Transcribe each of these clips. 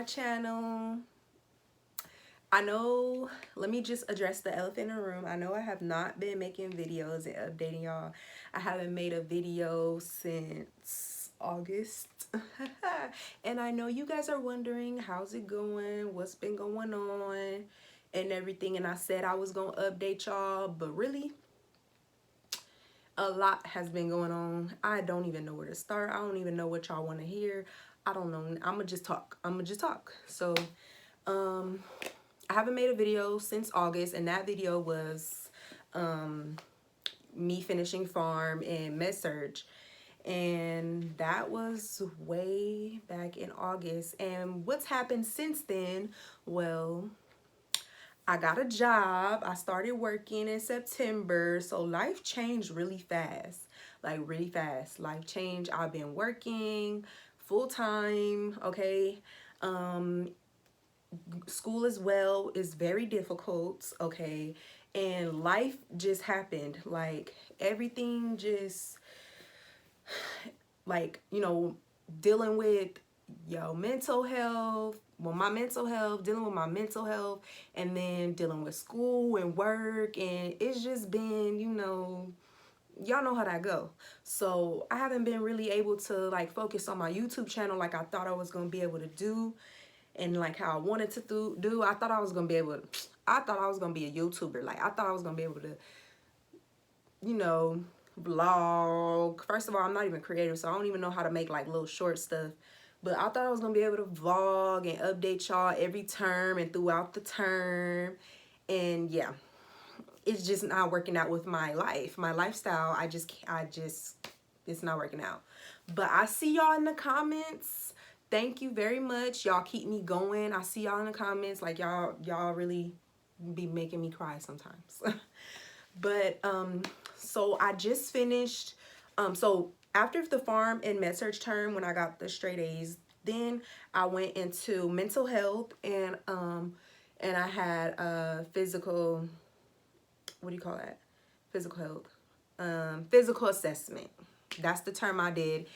my channel. I know, let me just address the elephant in the room. I know I have not been making videos and updating y'all. I haven't made a video since August. And I know you guys are wondering, how's it going? What's been going on? And everything. And I said I was going to update y'all, but really, a lot has been going on. I don't even know where to start. I don't even know what y'all want to hear. I don't know. I'm gonna just talk. So I haven't made a video since August, and that video was me finishing farm and med surg, and that was way back in August. And what's happened since then? Well, I got a job. I started working in September. So life changed really fast. Like really fast. Life changed. I've been working full time. Okay. School as well is very difficult. Okay. And life just happened. Like everything just, like, you know, dealing with mental health, my mental health, dealing with my mental health, and then dealing with school and work, and it's just been, you know, y'all know how that go. So I haven't been really able to like focus on my YouTube channel like I thought I was gonna be able to do, and like how I wanted to do. I thought I was gonna be able to, I thought I was gonna be a YouTuber. Like I thought I was gonna be able to, you know, vlog. First of all, I'm not even creative, so I don't even know how to make like little short stuff. But I thought I was gonna be able to vlog and update y'all every term and throughout the term. And yeah, it's just not working out with my life, my lifestyle. It's not working out. But I see y'all in the comments. Thank you very much. Y'all keep me going. I see y'all in the comments. Like y'all really be making me cry sometimes. But so I just finished, so after the farm and med surg term, when I got the straight A's, then I went into mental health, and I had physical, what do you call that? Physical health, physical assessment. That's the term I did.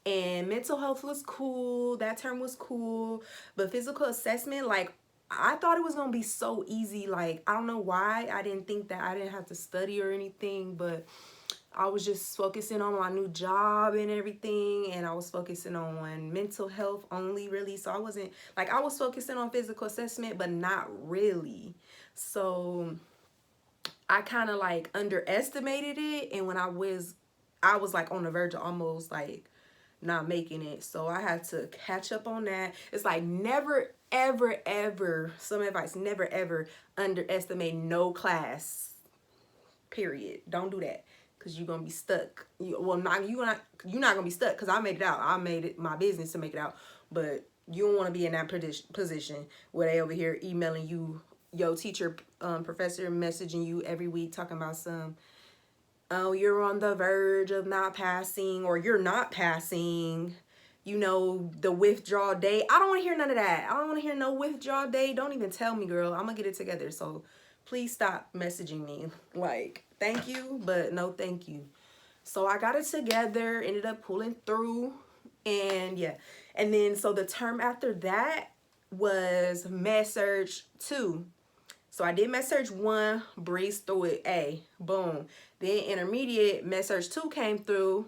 And mental health was cool. That term was cool. But physical assessment, like, I thought it was going to be so easy. Like, I don't know why I didn't think that I didn't have to study or anything, but I was just focusing on my new job and everything, and I was focusing on mental health only, really. So I wasn't, like, I was focusing on physical assessment, but not really. So I kind of like underestimated it, and when I was like on the verge of almost like not making it. So I had to catch up on that. It's like never ever ever, some advice, never ever underestimate no class, period. Don't do that, because you're gonna be stuck. You're not gonna be stuck, because I made it out. I made it my business to make it out. But you don't want to be in that position where they over here emailing you, your teacher, professor messaging you every week talking about some, oh, you're on the verge of not passing, or you're not passing, you know, the withdrawal date. I don't want to hear none of that. I don't want to hear no withdrawal date. Don't even tell me, girl. I'm gonna get it together. So please stop messaging me. Like, thank you, but no thank you. So I got it together, ended up pulling through, and yeah. And then so the term after that was med surg 2. So I did med surg 1, breezed through it, A, boom. Then intermediate, med surg 2 came through.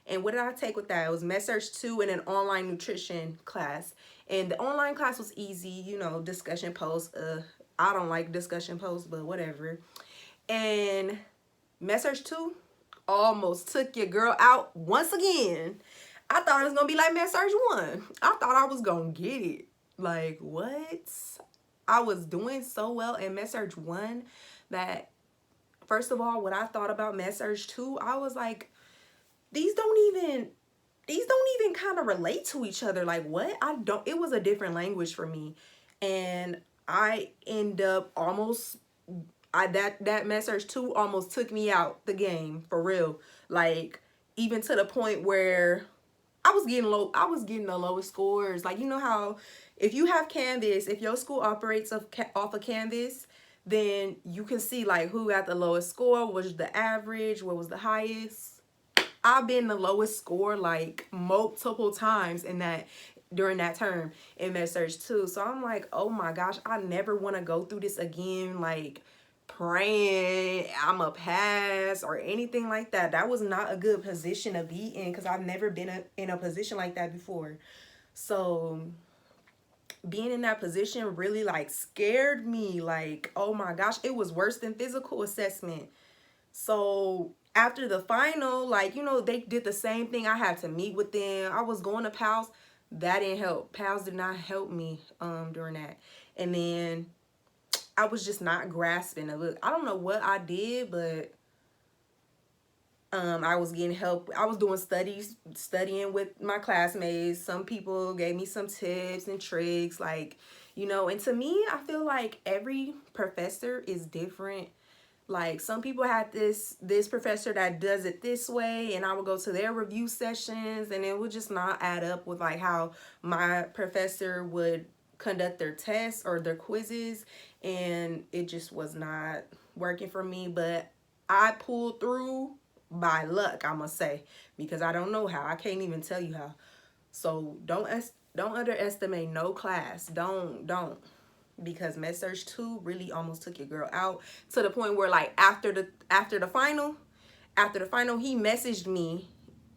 And what did I take with that? It was med surg 2 and an online nutrition class. And the online class was easy, you know, discussion posts. I don't like discussion posts, but whatever. And med surg 2 almost took your girl out once again. I thought it was going to be like med surg 1. I thought I was going to get it. Like, what? I was doing so well in med surg 1 that, first of all, when I thought about med surg 2, I was like, these don't even kind of relate to each other. Like, what? It was a different language for me. And I end up almost, that med surg 2 almost took me out the game, for real. Like, even to the point where I was getting the lowest scores. Like, you know how if you have Canvas, if your school operates off of Canvas, then you can see like who got the lowest score, what was the average, what was the highest. I've been the lowest score like multiple times in that. during that term in med surg too. So I'm like, oh my gosh, I never want to go through this again, like praying I'm a pass or anything like that. That was not a good position to be in, because I've never been in a position like that before. So being in that position really like scared me. Like, oh my gosh, it was worse than physical assessment. So after the final, like, you know, they did the same thing. I had to meet with them. I was going to PALS. That didn't help. PALS did not help me during that. And then I was just not grasping it. Look, I don't know what I did, but I was getting help. I was doing studying with my classmates. Some people gave me some tips and tricks, like, you know, and to me, I feel like every professor is different. Like, some people had this professor that does it this way, and I would go to their review sessions, and it would just not add up with like how my professor would conduct their tests or their quizzes, and it just was not working for me. But I pulled through by luck, I must say, because I don't know how. I can't even tell you how. So don't underestimate no class. Don't. Because med surg 2 really almost took your girl out, to the point where like after the final he messaged me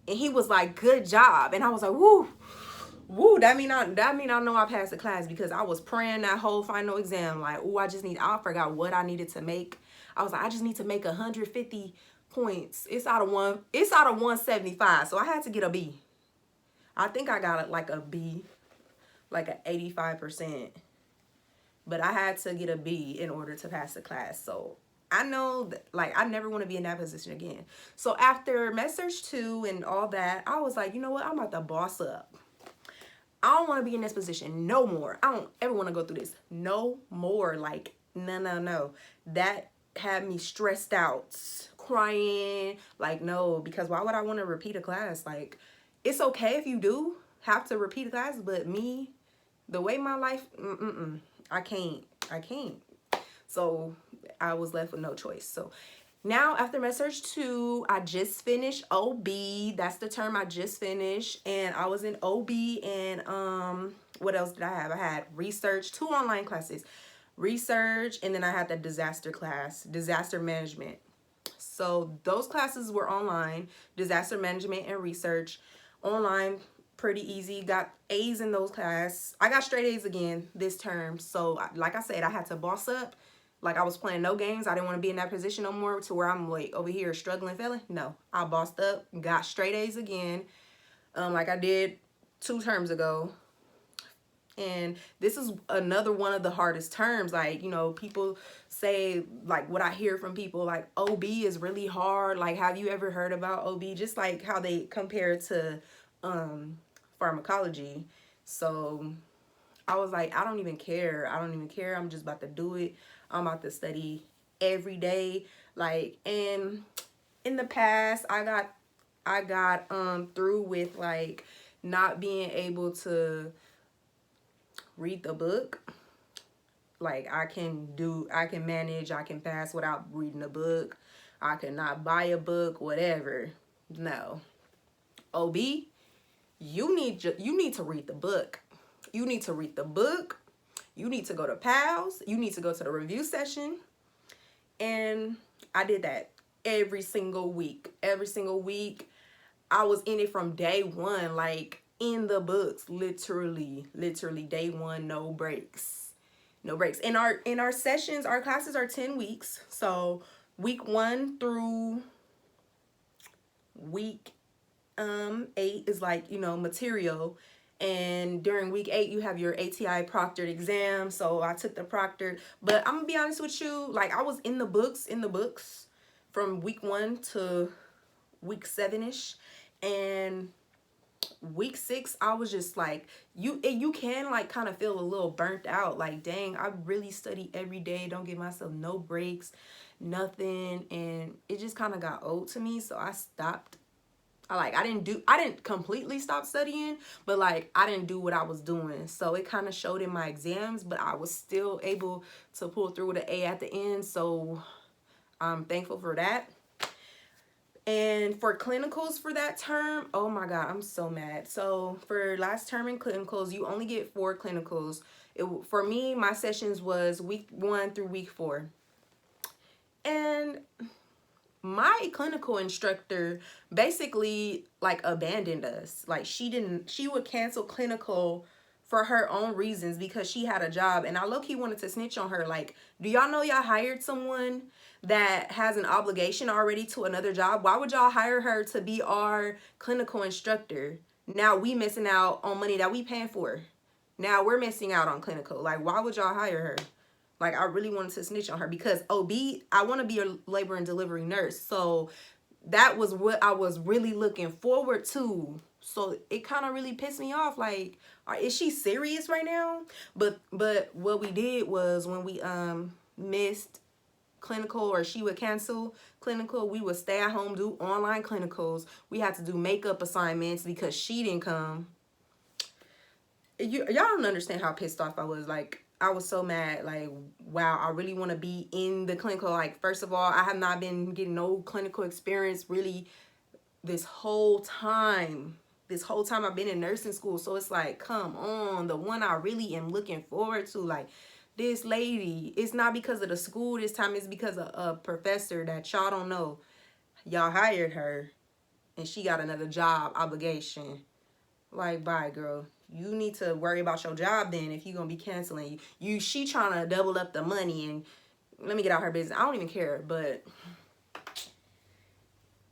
and he was like, good job. And I was like, woo, that mean I know I passed the class, because I was praying that whole final exam like, ooh, I forgot what I needed to make. I was like, I just need to make 150 points. It's out of 175, so I had to get a B. I think I got like a B, like an 85%. But I had to get a B in order to pass the class. So I know that, like, I never want to be in that position again. So after med surg 2 and all that, I was like, you know what? I'm about to boss up. I don't want to be in this position no more. I don't ever want to go through this no more. Like, no. That had me stressed out, crying. Like, no, because why would I want to repeat a class? Like, it's okay if you do have to repeat a class, but me, the way my life, I can't. So I was left with no choice. So now after med surg 2, I just finished OB. That's the term I just finished. And I was in OB, and what else did I have? I had research, 2 online classes. Research, and then I had the disaster class, disaster management. So those classes were online, disaster management and research. Online, pretty easy. Got A's in those classes. I got straight A's again this term. So like I said, I had to boss up. Like, I was playing no games. I didn't want to be in that position no more, to where I'm like over here struggling, failing. No, I bossed up, got straight A's again, like I did 2 terms ago. And this is another one of the hardest terms. Like, you know, people say, like, what I hear from people, like, OB is really hard. Like, have you ever heard about OB? Just like how they compare it to pharmacology. So I was like, I don't even care. I'm just about to do it. I'm about to study every day. Like, and in the past, I got through with like not being able to read the book. Like, I can manage, I can pass without reading a book. I cannot buy a book, whatever. No. OB, you need to read the book. You need to read the book. You need to go to PALS. You need to go to the review session. And I did that every single week. Every single week. I was in it from day one, like in the books, literally day one, no breaks. No breaks. In our sessions, our classes are 10 weeks. So week 1 through week 8 is like, you know, material. And during week 8, you have your ATI proctored exam. So I took the proctored. But I'm gonna be honest with you, like, I was in the books from week 1 to week 7-ish. And week 6, I was just like, you can like kind of feel a little burnt out. Like, dang, I really study every day. Don't give myself no breaks, nothing. And it just kind of got old to me. So I stopped. I didn't completely stop studying, but like, I didn't do what I was doing. So it kind of showed in my exams, but I was still able to pull through with an A at the end. So I'm thankful for that. And for clinicals for that term, oh my God, I'm so mad. So for last term in clinicals, you only get 4 clinicals. For me, my sessions was week 1 through week 4. And my clinical instructor basically like abandoned us. Like she would cancel clinical for her own reasons because she had a job, and I low-key wanted to snitch on her. Like, do y'all know y'all hired someone that has an obligation already to another job? Why would y'all hire her to be our clinical instructor? Now we missing out on money that we paying for. Now we're missing out on clinical. Like, why would y'all hire her? Like, I really wanted to snitch on her because OB, I want to be a labor and delivery nurse. So that was what I was really looking forward to. So it kind of really pissed me off. Like, is she serious right now? But what we did was when we missed clinical, or she would cancel clinical, we would stay at home, do online clinicals. We had to do makeup assignments because she didn't come. Y'all don't understand how pissed off I was. Like, I was so mad. Like, wow, I really want to be in the clinical. Like, first of all, I have not been getting no clinical experience really this whole time. This whole time I've been in nursing school. So it's like, come on, the one I really am looking forward to. Like, this lady, it's not because of the school this time. It's because of a professor that y'all don't know. Y'all hired her and she got another job obligation. Like, bye, girl. You need to worry about your job then if you're going to be canceling. She trying to double up the money, and let me get out her business. I don't even care, but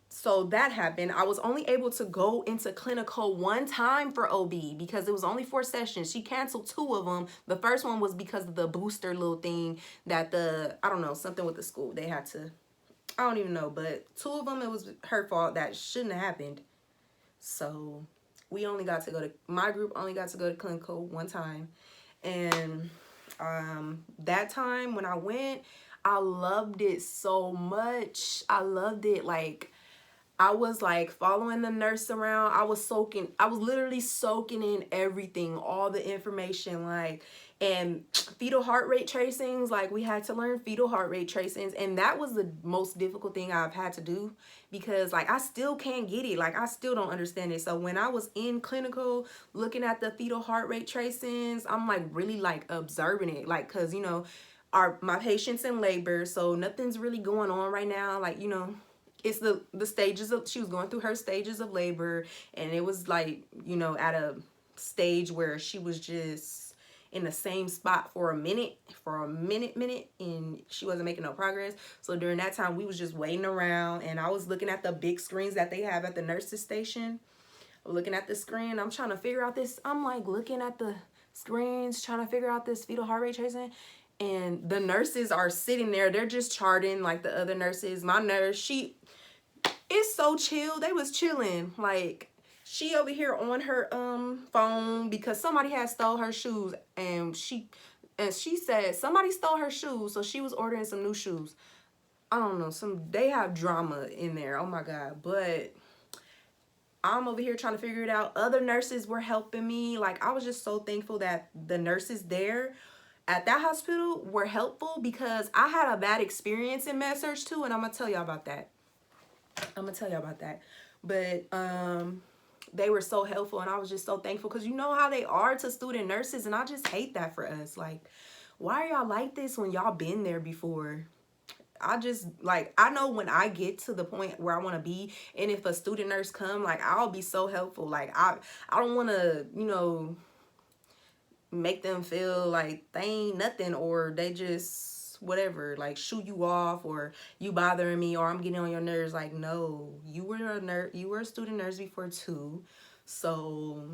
so that happened. I was only able to go into clinical 1 time for OB because it was only 4 sessions. She canceled 2 of them. The first one was because of the booster little thing that I don't know, something with the school. They had to, I don't even know, but 2 of them, it was her fault. That shouldn't have happened. So we only got to go to, my group only got to go to clinical 1 time. And that time when I went, I loved it so much. I loved it. Like, I was like following the nurse around. I was literally soaking in everything, all the information, like, and fetal heart rate tracings. Like, we had to learn fetal heart rate tracings, and that was the most difficult thing I've had to do because, like, I still can't get it. Like, I still don't understand it. So when I was in clinical looking at the fetal heart rate tracings, I'm like really like observing it, like, cause you know, my patient's in labor, so nothing's really going on right now. Like, you know, it's the stages of, she was going through her stages of labor, and it was like, you know, at a stage where she was just in the same spot for a minute, and she wasn't making no progress. So during that time, we was just waiting around, and I was looking at the big screens that they have at the nurses station. Looking at the screen, I'm trying to figure out this. I'm like looking at the screens, trying to figure out this fetal heart rate tracing. And the nurses are sitting there. They're just charting like the other nurses. My nurse, she is so chill. They was chilling. Like, she over here on her phone because somebody had stole her shoes, and she said somebody stole her shoes, so she was ordering some new shoes. I don't know, they have drama in there. Oh my God. But I'm over here trying to figure it out. Other nurses were helping me. Like, I was just so thankful that the nurses there at that hospital were helpful because I had a bad experience in med-surg too, and I'm gonna tell y'all about that. But they were so helpful, and I was just so thankful because you know how they are to student nurses, and I just hate that for us. Like, why are y'all like this when y'all been there before? I just, like, I know when I get to the point where I want to be, and if a student nurse come, like, I'll be so helpful. Like, I don't want to, you know, make them feel like they ain't nothing, or they just whatever, like shoot you off, or you bothering me, or I'm getting on your nerves. Like, no, you were a student nurse before too, so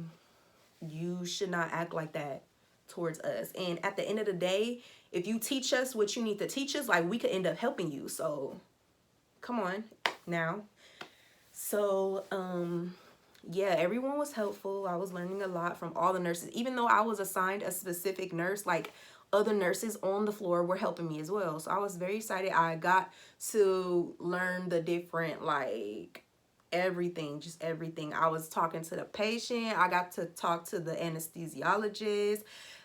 you should not act like that towards us. And at the end of the day, if you teach us what you need to teach us, like, we could end up helping you. So come on now. So yeah, everyone was helpful. I was learning a lot from all the nurses. Even though I was assigned a specific nurse, like, other nurses on the floor were helping me as well. So I was very excited. I got to learn the different, like, everything, just everything. I was talking to the patient. I got to talk to the anesthesiologist.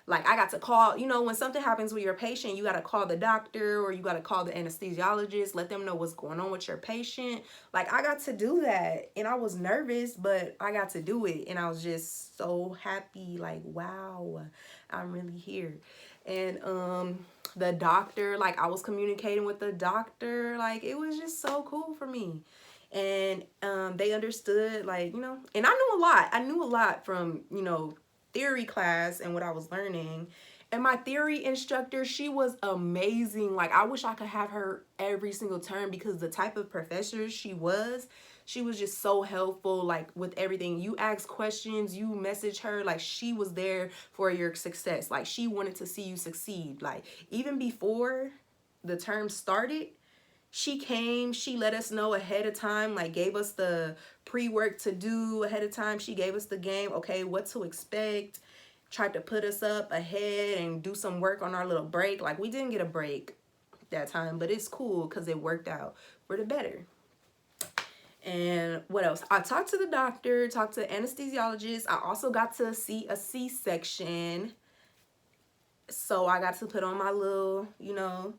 Like, I got to call, you know, when something happens with your patient, you got to call the doctor or you got to call the anesthesiologist, let them know what's going on with your patient. Like, I got to do that, and I was nervous, but I got to do it, and I was just so happy, like, wow, I'm really here. And the doctor, like, I was communicating with the doctor, like, it was just so cool for me. And they understood, like, you know, and I knew a lot from, you know, theory class and what I was learning. And my theory instructor, she was amazing. Like, I wish I could have her every single term, because the type of professor she was just so helpful, like, with everything. You ask questions, you message her, like, she was there for your success. Like, she wanted to see you succeed. Like, even before the term started, she came, she let us know ahead of time, like, gave us the pre-work to do ahead of time. She gave us the game, okay, what to expect, tried to put us up ahead and do some work on our little break. Like, we didn't get a break that time, but it's cool because it worked out for the better. And what else? I talked to the doctor, talked to the anesthesiologist. I also got to see a C-section. So I got to put on my little, you know,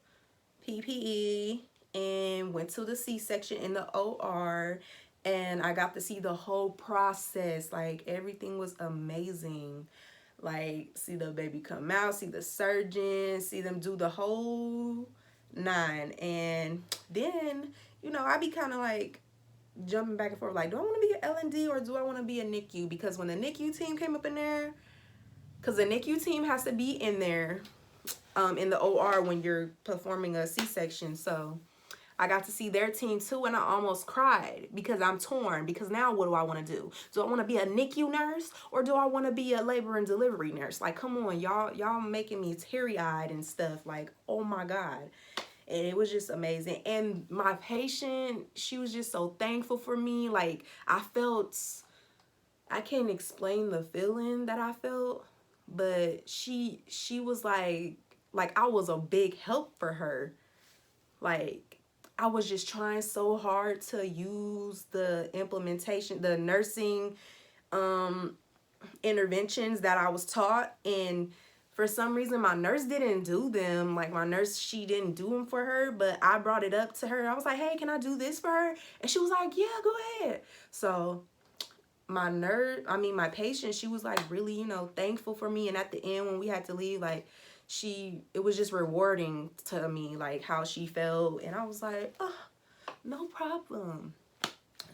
PPE and went to the C-section in the OR, and I got to see the whole process. Like, everything was amazing. Like, see the baby come out, see the surgeon, see them do the whole 9. And then, you know, I be kind of like jumping back and forth, like, do I want to be an L&D or do I want to be a Nicu? Because when the Nicu team came up in there, because the Nicu team has to be in there in the OR when you're performing a C-section. So I got to see their team too, and I almost cried because I'm torn. Because now what do I want to do? Do I want to be a NICU nurse or do I want to be a labor and delivery nurse? Like, come on, y'all making me teary-eyed and stuff. Like, oh my God. And it was just amazing. And my patient, she was just so thankful for me. Like, I can't explain the feeling that I felt, but she was like I was a big help for her. Like, I was just trying so hard to use the implementation, the nursing interventions that I was taught, and for some reason my nurse didn't do them. Like, my nurse, she didn't do them for her, but I brought it up to her. I was like, hey, can I do this for her? And she was like, yeah, go ahead. So my patient, she was like really, you know, thankful for me. And at the end, when we had to leave, like, it was just rewarding to me, like, how she felt. And I was like, oh, no problem.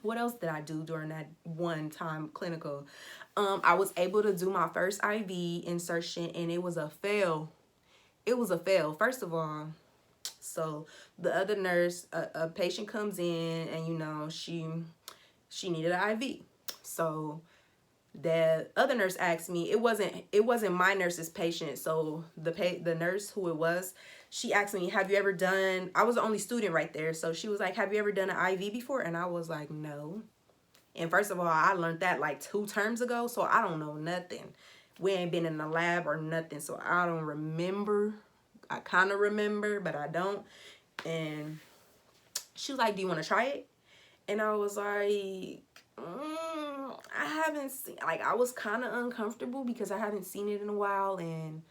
What else did I do during that one time clinical? I was able to do my first IV insertion, and it was a fail. It was a fail. First of all, so the other nurse, a patient comes in, and, you know, she needed an IV. So the other nurse asked me, it wasn't my nurse's patient. So the nurse who it was, she asked me, have you ever done, I was the only student right there. So she was like, have you ever done an IV before? And I was like, no. And first of all, I learned that like 2 terms ago. So I don't know nothing. We ain't been in the lab or nothing. So I don't remember. I kind of remember, but I don't. And she was like, do you want to try it? And I was like, I haven't seen, like, I was kind of uncomfortable because I haven't seen it in a while. And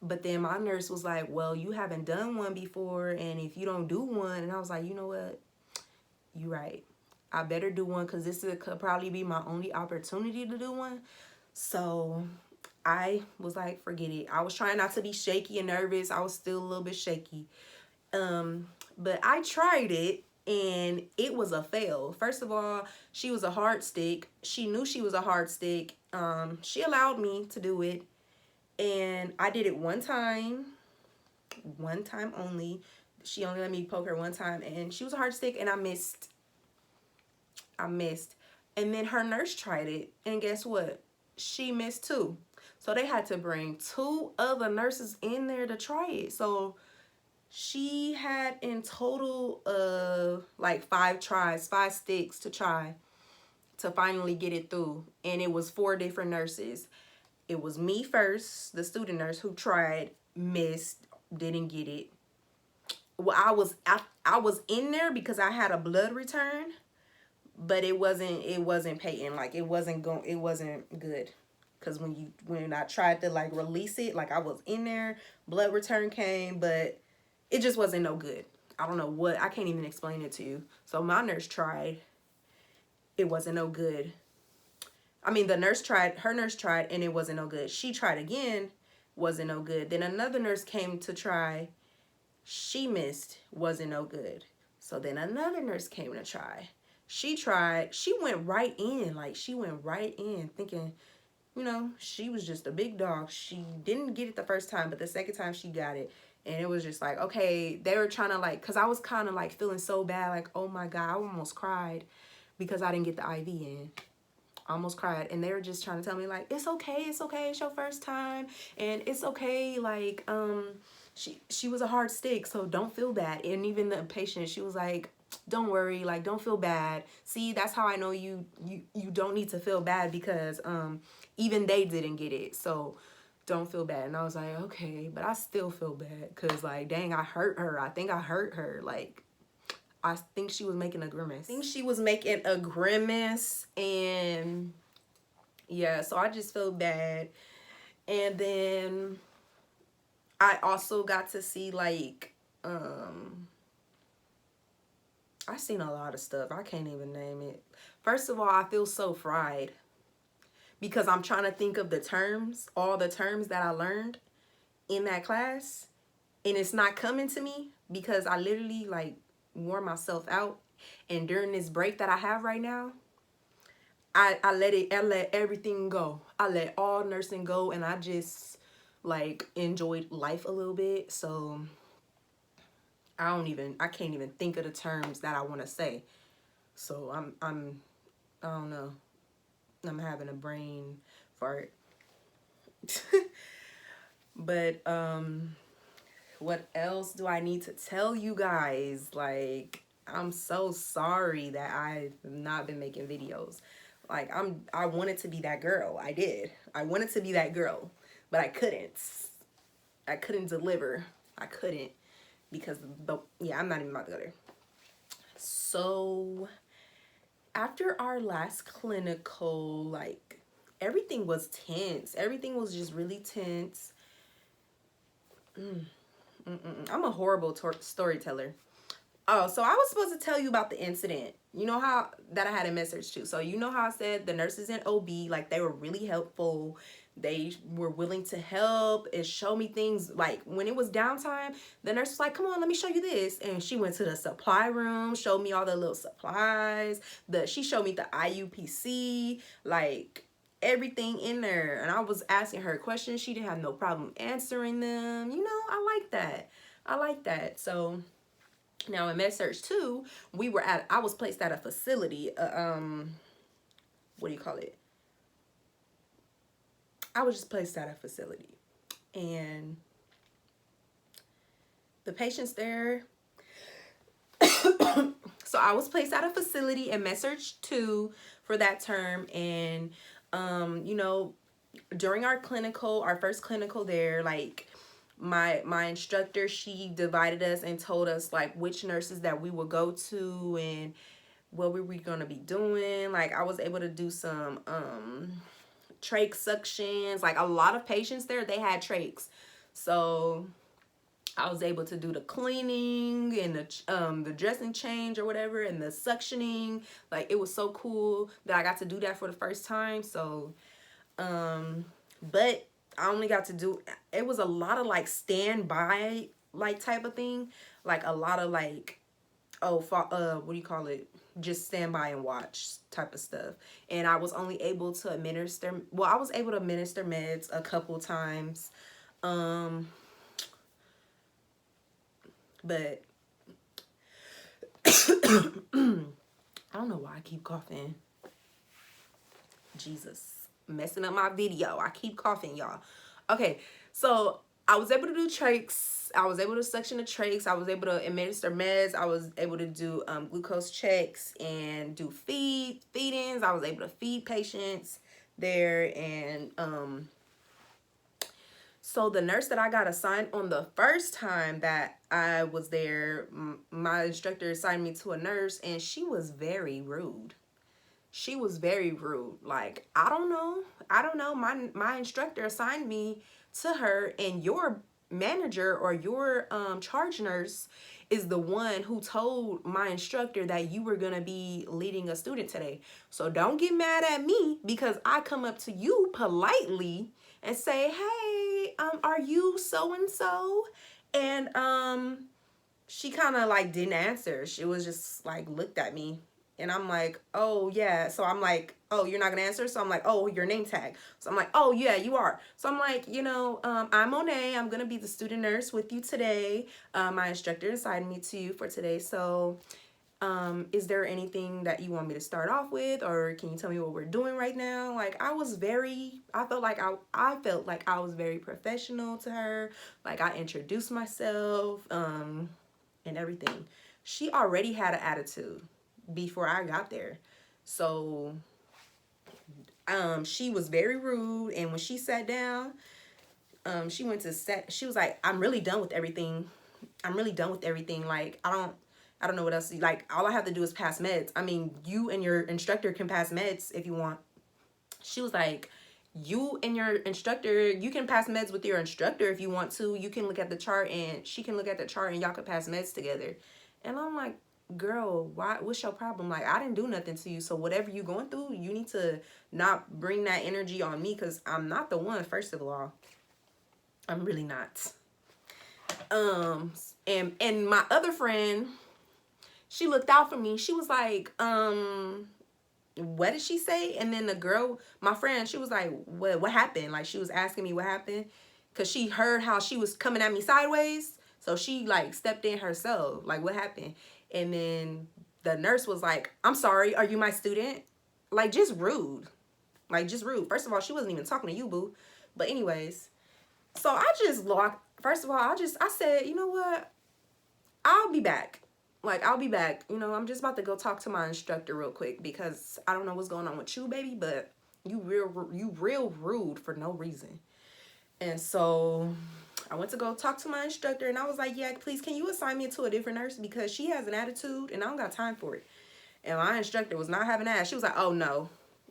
but then my nurse was like, well, you haven't done one before, and if you don't do one, and I was like, you know what, you're right, I better do one, because this could probably be my only opportunity to do one. So I was like, forget it. I was trying not to be shaky and nervous. I was still a little bit shaky, but I tried it, and it was a fail. First of all, she was a hard stick. She knew she was a hard stick. She allowed me to do it, and I did it one time only. She only let me poke her one time, and she was a hard stick, and I missed. And then her nurse tried it, and guess what? She missed too. So they had to bring 2 other nurses in there to try it. So she had in total like 5 tries, 5 sticks to try to finally get it through. And it was 4 different nurses. It was me first, the student nurse, who tried, missed, didn't get it. Well, I was in there because I had a blood return, but it wasn't patent. Like, it wasn't good. because when I tried to like release it, like I was in there, blood return came, but it just wasn't no good. I don't know what, I can't even explain it to you. So my nurse tried, it wasn't no good. I mean, her nurse tried, and it wasn't no good. She tried again, wasn't no good. Then another nurse came to try, she missed, wasn't no good. So then another nurse came to try. She tried, she went right in, like she went right in thinking, you know, she was just a big dog. She didn't get it the first time, but the second time she got it. And it was just like, okay, they were trying to like, because I was kind of like feeling so bad, like, oh my God, I almost cried because I didn't get the IV in. I almost cried. And they were just trying to tell me like, it's okay, it's your first time. And it's okay, like, she was a hard stick, so don't feel bad. And even the patient, she was like, don't worry, like, don't feel bad. See, that's how I know you don't need to feel bad, because even they didn't get it, so don't feel bad. And I was like, okay, but I still feel bad because like, dang, I hurt her. I think I hurt her. Like, I think she was making a grimace. And yeah, so I just felt bad. And then I also got to see like I seen a lot of stuff. I can't even name it. First of all, I feel so fried because I'm trying to think of the terms, all the terms that I learned in that class, and it's not coming to me because I literally like wore myself out. And during this break that I have right now, I let everything go. I let all nursing go, and I just like enjoyed life a little bit. So I can't even think of the terms that I want to say. So I don't know. I'm having a brain fart. But what else do I need to tell you guys? Like, I'm so sorry that I've not been making videos. Like, I wanted to be that girl. I did. I wanted to be that girl, but I couldn't. I couldn't deliver. I couldn't because yeah, I'm not even about to go there. So after our last clinical, like, everything was tense. Everything was just really tense. I'm a horrible storyteller. Oh, so I was supposed to tell you about the incident. You know how that I had a message too. So you know how I said the nurses in OB, like, they were really helpful. They were willing to help and show me things. Like, when it was downtime, the nurse was like, come on, let me show you this. And she went to the supply room, showed me all the little supplies. She showed me the IUPC, like, everything in there. And I was asking her questions. She didn't have no problem answering them. You know, I like that. I like that. So now in med-surg 2, I was placed at a facility, what do you call it? I was just placed at a facility, and the patients there, so I was placed at a facility in med-surg 2 for that term. And you know, during our first clinical there, like, my instructor, she divided us and told us like which nurses that we would go to and what we were gonna be doing. Like, I was able to do some trach suctions. Like, a lot of patients there, they had trachs, so I was able to do the cleaning and the dressing change or whatever, and the suctioning. Like, it was so cool that I got to do that for the first time. So but I only got to do, it was a lot of like standby like type of thing, like a lot of like, what do you call it, just stand by and watch type of stuff. And I was only able to administer, well, I was able to administer meds a couple times, but I don't know why I keep coughing. Jesus, messing up my video. I keep coughing, y'all. Okay, so I was able to do trachs. I was able to suction the trachs. I was able to administer meds. I was able to do glucose checks and do feed-ins. I was able to feed patients there. And so the nurse that I got assigned on the first time that I was there, my instructor assigned me to a nurse, and she was very rude. she was very rude. Like, I don't know. My instructor assigned me to her, and your manager or your charge nurse is the one who told my instructor that you were gonna be leading a student today. So don't get mad at me because I come up to you politely and say, hey, are you so and so? And she kind of like didn't answer. She was just like looked at me, and I'm like, oh yeah. So I'm like, oh, you're not gonna answer. So I'm like, oh, your name tag. So I'm like, oh yeah, you are. So I'm like, I'm Monet. I'm gonna be the student nurse with you today. My instructor assigned me to you for today. So is there anything that you want me to start off with, or can you tell me what we're doing right now? Like, I felt like I was very professional to her. Like, I introduced myself, and everything. She already had an attitude before I got there. So she was very rude, and when she sat down, she was like, I'm really done with everything. Like, I don't know what else. Like, all I have to do is pass meds. I mean, you and your instructor can pass meds if you want. She was like, you and your instructor, you can pass meds with your instructor if you want to. You can look at the chart, and she can look at the chart, and y'all can pass meds together. And I'm like, girl, what's your problem? Like, I didn't do nothing to you. So whatever you going through, you need to not bring that energy on me, because I'm not the one, first of all. I'm really not. And my other friend, she looked out for me. She was like, what did she say? And then the girl, my friend, she was like, what happened? Like, she was asking me what happened, because she heard how she was coming at me sideways. So she like stepped in herself, like, what happened? And then the nurse was like, I'm sorry, are you my student? Like, just rude. Like, just rude. First of all, she wasn't even talking to you, boo. But anyways, so I just locked. First of all, I said, you know what? I'll be back. Like, I'll be back. I'm just about to go talk to my instructor real quick, because I don't know what's going on with you, baby, but you real rude for no reason. And so I went to go talk to my instructor, and I was like, yeah, please, can you assign me to a different nurse, because she has an attitude and I don't got time for it. And my instructor was not having that. She was like, oh no,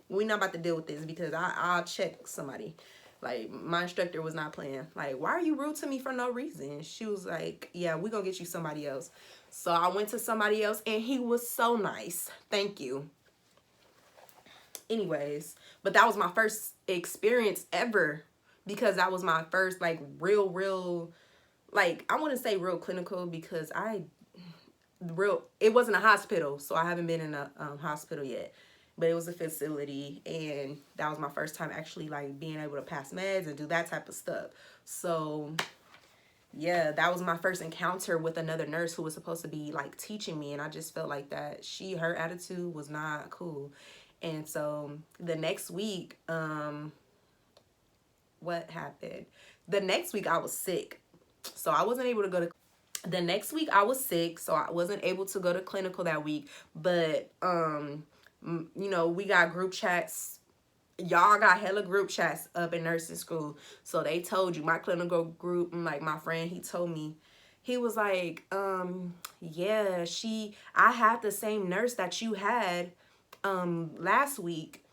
we're not about to deal with this, because I'll check somebody. Like, my instructor was not playing. Like, why are you rude to me for no reason? She was like, yeah, we're going to get you somebody else. So I went to somebody else, and he was so nice. Thank you. Anyways, but that was my first experience ever, because that was my first, like, real, like, I wouldn't say real clinical, because it wasn't a hospital, so I haven't been in a hospital yet. But it was a facility, and that was my first time actually, like, being able to pass meds and do that type of stuff. So yeah, that was my first encounter with another nurse who was supposed to be like teaching me, and I just felt like that her attitude was not cool. And so the next week, what happened? The next week I was sick, so I wasn't able to go to. The next week I was sick, so I wasn't able to go to clinical that week. But we got group chats. Y'all got hella group chats up in nursing school. So they told you, my clinical group, and like my friend, he told me, he was like, yeah, I had the same nurse that you had last week,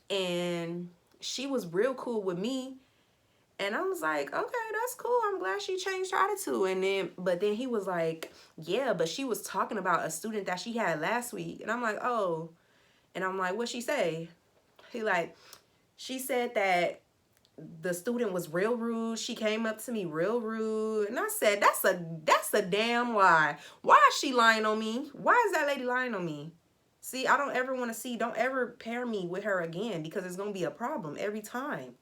and she was real cool with me. And I was like, okay, that's cool. I'm glad she changed her attitude. But then he was like, yeah, but she was talking about a student that she had last week. And I'm like, oh. And I'm like, what'd she say? He like, she said that the student was real rude. She came up to me real rude. And I said, that's a damn lie. Why is she lying on me? Why is that lady lying on me? See, I don't ever want to don't ever pair me with her again, because it's going to be a problem every time.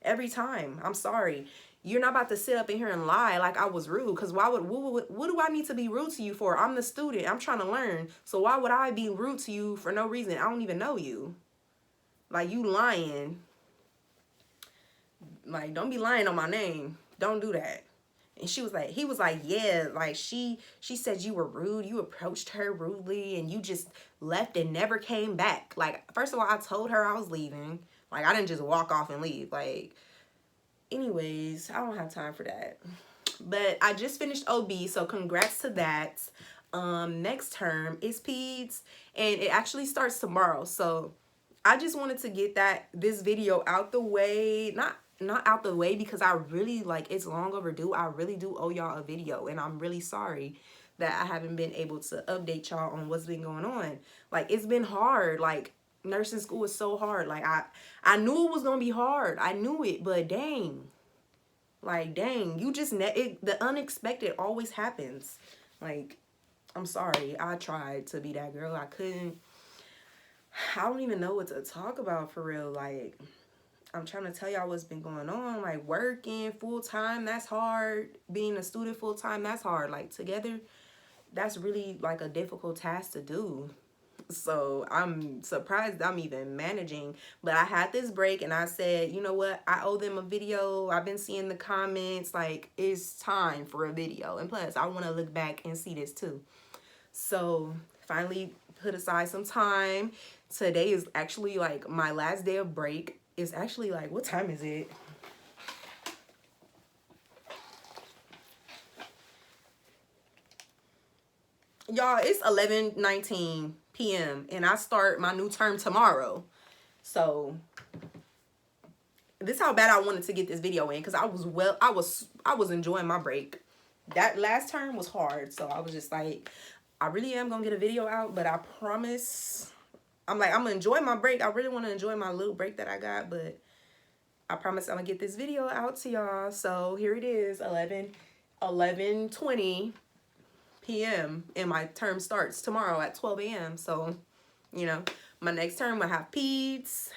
Every time. I'm sorry. You're not about to sit up in here and lie like I was rude, because what do I need to be rude to you for? I'm the student. I'm trying to learn. So why would I be rude to you for no reason? I don't even know you. Like, you lying. Like, don't be lying on my name. Don't do that. And he was like, yeah, like she said you were rude. You approached her rudely, and you just left and never came back. Like, first of all, I told her I was leaving. Like, I didn't just walk off and leave. Like, anyways, I don't have time for that. But I just finished OB, so congrats to that. Next term is peds, and it actually starts tomorrow. So I just wanted to get this video out the way. Not out the way, because I really, like, it's long overdue. I really do owe y'all a video, and I'm really sorry that I haven't been able to update y'all on what's been going on. Like, it's been hard. Like, nursing school is so hard. Like, I knew it was gonna be hard. I knew it, but dang. Like, dang, you just, the unexpected always happens. Like, I'm sorry. I tried to be that girl. I couldn't. I don't even know what to talk about for real. Like, I'm trying to tell y'all what's been going on. Like, working full-time, that's hard. Being a student full-time, that's hard. Like, together, that's really, like, a difficult task to do. So I'm surprised I'm even managing. But I had this break, and I said, you know what? I owe them a video. I've been seeing the comments. Like, it's time for a video. And plus, I want to look back and see this too. So finally put aside some time. Today is actually, like, my last day of break. It's actually, like, what time is it? Y'all, it's 11:19 p.m. and I start my new term tomorrow. So this is how bad I wanted to get this video in, because I was enjoying my break. That last term was hard, so I was just like, I really am gonna get a video out, but I promise, I'm gonna enjoy my break. I really want to enjoy my little break that I got, but I promise I'm gonna get this video out to y'all. So here it is, 11:20 p.m. and my term starts tomorrow at 12 a.m. So, you know, my next term will have peds,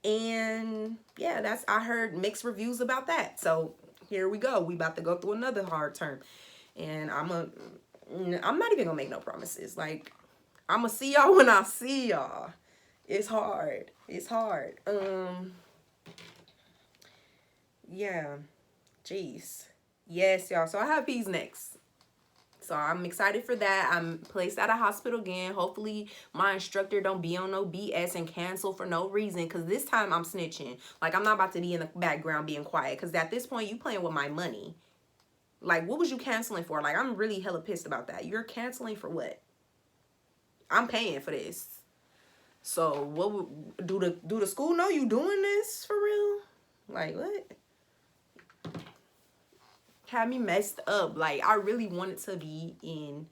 and yeah, I heard mixed reviews about that. So here we go. We about to go through another hard term, and I'm not even gonna make no promises. Like, I'm gonna see y'all when I see y'all. It's hard. It's hard. Yeah. Jeez. Yes, y'all. So I have peds next. So I'm excited for that. I'm placed at a hospital again. Hopefully my instructor don't be on no BS and cancel for no reason, because this time I'm snitching. Like, I'm not about to be in the background being quiet, because at this point you playing with my money. Like, what was you canceling for? Like, I'm really hella pissed about that. You're canceling for what? I'm paying for this. So what do the school know you doing this for real? Like, what? Had me messed up. Like, I really wanted to be in.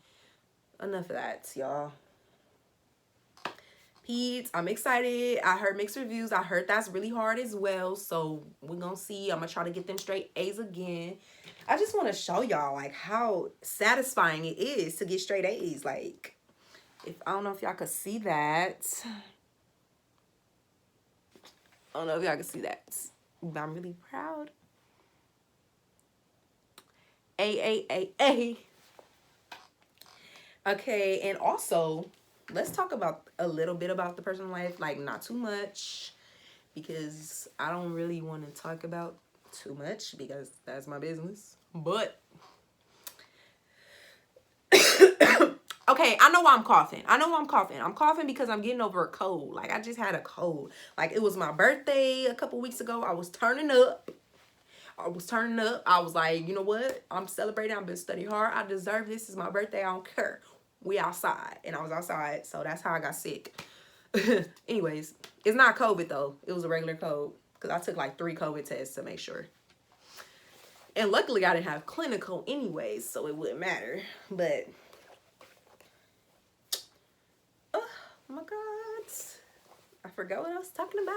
Enough of that, y'all. Peds, I'm excited. I heard mixed reviews. I heard that's really hard as well. So we're gonna see. I'm gonna try to get them straight A's again. I just want to show y'all, like, how satisfying it is to get straight A's. Like, I don't know if y'all could see that. I don't know if y'all can see that, but I'm really proud. A. Okay, and also, let's talk about a little bit about the personal life. Like, not too much, because I don't really want to talk about too much, because that's my business. But okay, I know why I'm coughing. I know why I'm coughing. I'm coughing because I'm getting over a cold. Like, I just had a cold. Like, it was my birthday a couple weeks ago. I was turning up. I was like, you know what? I'm celebrating. I've been studying hard. I deserve this. It's my birthday. I don't care. We outside. And I was outside. So that's how I got sick. Anyways, it's not COVID though. It was a regular cold. Because I took like 3 COVID tests to make sure. And luckily I didn't have clinical anyways. So it wouldn't matter. But, oh my God. I forgot what I was talking about.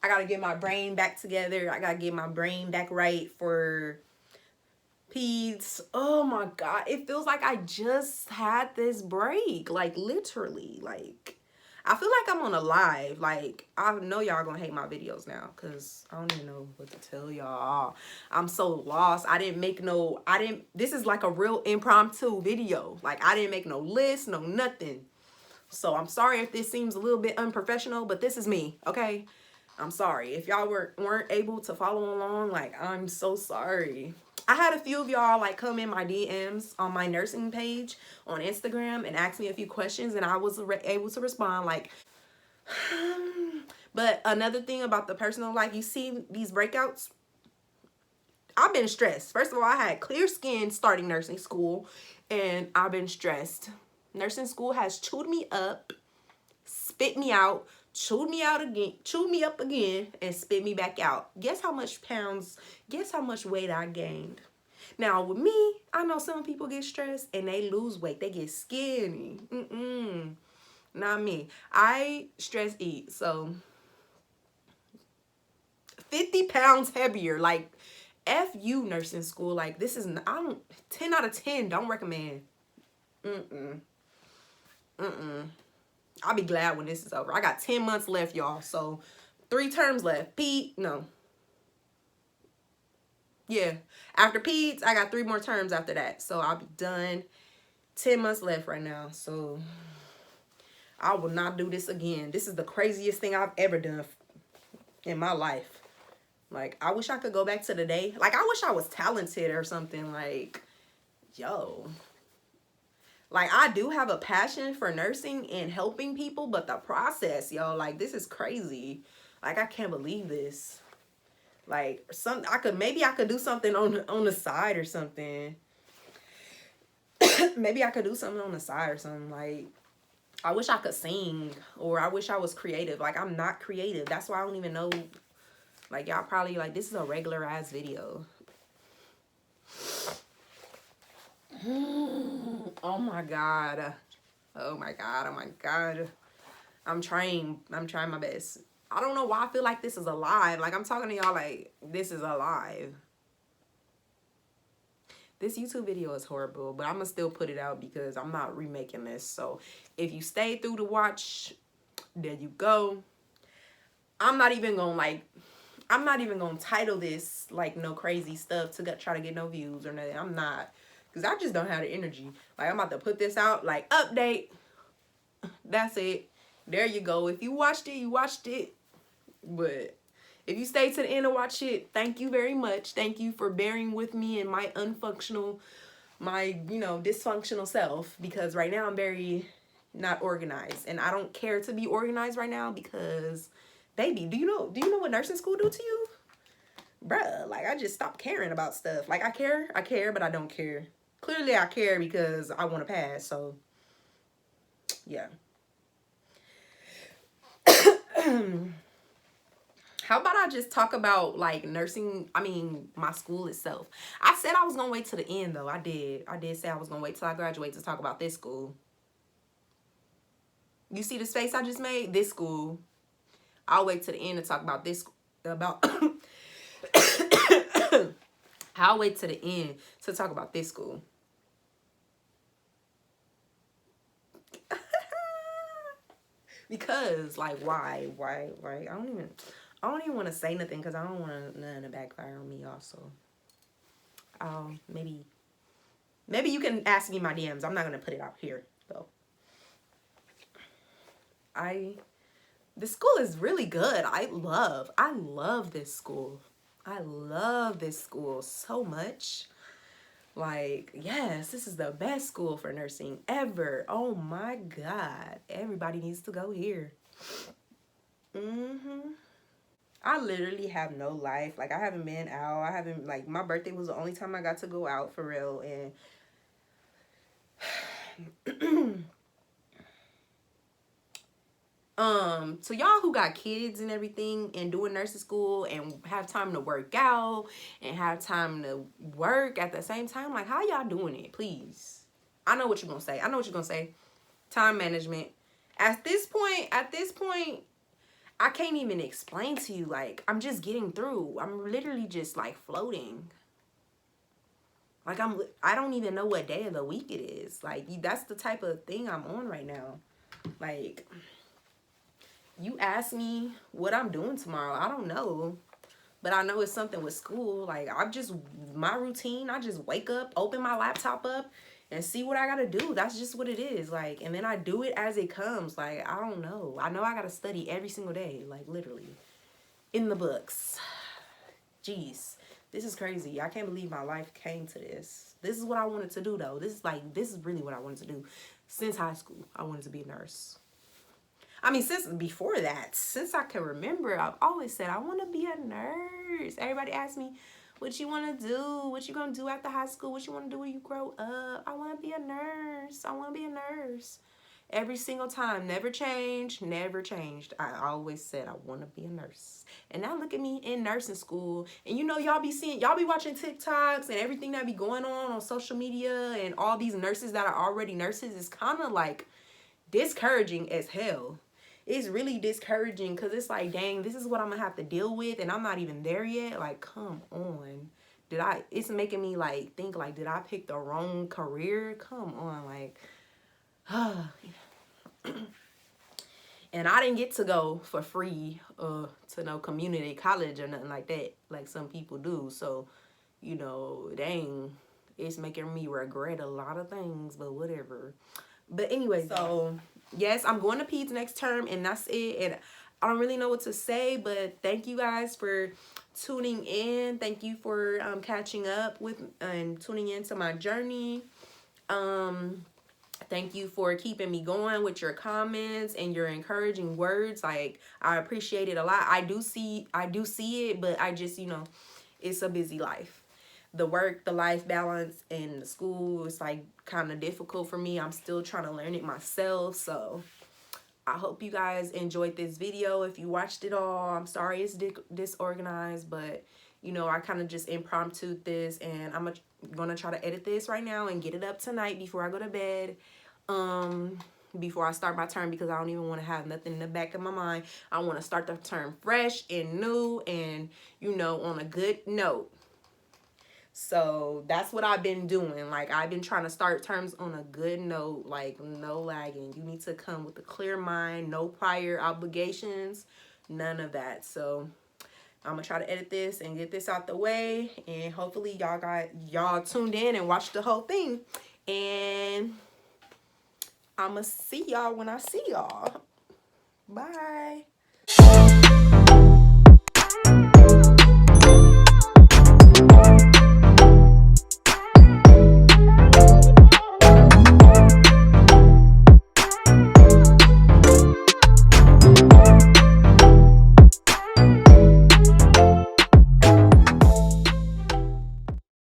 I gotta get my brain back together. I gotta get my brain back right for peds. Oh my God. It feels like I just had this break. Like, literally. Like, I feel like I'm on a live. Like, I know y'all gonna hate my videos now, because I don't even know what to tell y'all. I'm so lost. This is like a real impromptu video. Like, I didn't make no list, no nothing. So I'm sorry if this seems a little bit unprofessional, but this is me, okay? I'm sorry. If y'all weren't able to follow along, like, I'm so sorry. I had a few of y'all, like, come in my DMs on my nursing page on Instagram and ask me a few questions, and I was able to respond, like, but another thing about the personal life, you see these breakouts, I've been stressed. First of all, I had clear skin starting nursing school, and I've been stressed. Nursing school has chewed me up, spit me out, chewed me out again, chewed me up again, and spit me back out. Guess how much weight I gained. Now with me, I know some people get stressed and they lose weight. They get skinny. Not me. I stress eat. So 50 pounds heavier. Like, F you, nursing school. Like, this is, 10 out of 10, don't recommend. I'll be glad when this is over. I got 10 months left, y'all. So 3 terms left. Yeah. After peds, I got 3 more terms after that. So I'll be done. 10 months left right now. So I will not do this again. This is the craziest thing I've ever done in my life. Like, I wish I could go back to the day. Like, I wish I was talented or something. Like, yo. Like, I do have a passion for nursing and helping people, but the process, yo, like, this is crazy. Like, I can't believe this. Like, maybe I could do something on the side or something. Maybe I could do something on the side or something. Like, I wish I could sing, or I wish I was creative. Like, I'm not creative. That's why I don't even know. Like, y'all probably like, this is a regular ass video. Oh my god. Oh my god. Oh my god. I'm trying my best. I don't know why I feel like this is alive. Like, I'm talking to y'all like this is alive. This YouTube video is horrible, but I'm gonna still put it out because I'm not remaking this. So if you stay through to watch, there you go. I'm not even gonna title this like no crazy stuff to try to get no views or nothing. I'm not, because I just don't have the energy. Like, I'm about to put this out like update. That's it. There you go. If you watched it, you watched it. But if you stayed to the end and watch it, thank you very much. Thank you for bearing with me and my dysfunctional self, because right now I'm very not organized, and I don't care to be organized right now because, baby, do you know what nursing school do to you? Bruh, like, I just stopped caring about stuff. Like, I care, but I don't care. Clearly I care because I want to pass, so yeah. How about I just talk about, like, nursing, my school itself. I said I was going to wait till the end, though. I did say I was going to wait till I graduate to talk about this school. You see this face I just made? This school. I'll wait till the end to talk about this, I'll wait till the end to talk about this school. Because, like, why? I don't even want to say nothing because I don't want nothing to backfire on me also. Maybe you can ask me my DMs. I'm not going to put it out here, though. The school is really good. I love this school. I love this school so much. Like, yes, this is the best school for nursing ever. Oh my God. Everybody needs to go here. I literally have no life. Like, I haven't been out. Like, my birthday was the only time I got to go out for real. And so y'all who got kids and everything and doing nursing school and have time to work out and have time to work at the same time, like, how y'all doing it? Please. I know what you're gonna say. Time management. At this point, I can't even explain to you. Like, I'm just getting through. I'm literally just like floating. Like, I don't even know what day of the week it is. Like, that's the type of thing I'm on right now. Like, you ask me what I'm doing tomorrow, I don't know. But I know it's something with school. Like, my routine, I just wake up, open my laptop up, and see what I gotta do. That's just what it is. Like, and then I do it as it comes. Like, I don't know. I know I gotta study every single day. Like, literally. In the books. Jeez. This is crazy. I can't believe my life came to this. This is what I wanted to do, though. This is really what I wanted to do. Since high school, I wanted to be a nurse. Since before that, since I can remember, I've always said I want to be a nurse. Everybody asks me, What you want to do? What you going to do after high school? What you want to do when you grow up? I want to be a nurse. I want to be a nurse. Every single time. Never changed. Never changed. I always said I want to be a nurse. And now look at me in nursing school. And you know, y'all be watching TikToks and everything that be going on social media, and all these nurses that are already nurses is kind of like discouraging as hell. It's really discouraging because it's like, dang, this is what I'm gonna have to deal with, and I'm not even there yet. Like, come on. It's making me like think like, did I pick the wrong career? Come on, like, and I didn't get to go for free to no community college or nothing like that, like some people do. So, you know, dang, it's making me regret a lot of things, but whatever. But anyway, so yes, I'm going to peds next term, and that's it. And I don't really know what to say, but thank you guys for tuning in. Thank you for catching up with and tuning into my journey. Thank you for keeping me going with your comments and your encouraging words. Like, I appreciate it a lot. I do see it, but I just, you know, it's a busy life. The work, the life balance, and the school is like kind of difficult for me. I'm still trying to learn it myself. So I hope you guys enjoyed this video. If you watched it all, I'm sorry it's disorganized, but you know, I kind of just impromptu this, and I'm gonna try to edit this right now and get it up tonight before I go to bed. Before I start my term, because I don't even want to have nothing in the back of my mind. I want to start the term fresh and new and, you know, on a good note. So that's what I've been doing. Like, I've been trying to start terms on a good note, like no lagging. You need to come with a clear mind, no prior obligations, none of that. So I'm gonna try to edit this and get this out the way, and hopefully y'all tuned in and watched the whole thing. And I'm gonna see y'all when I see y'all. Bye.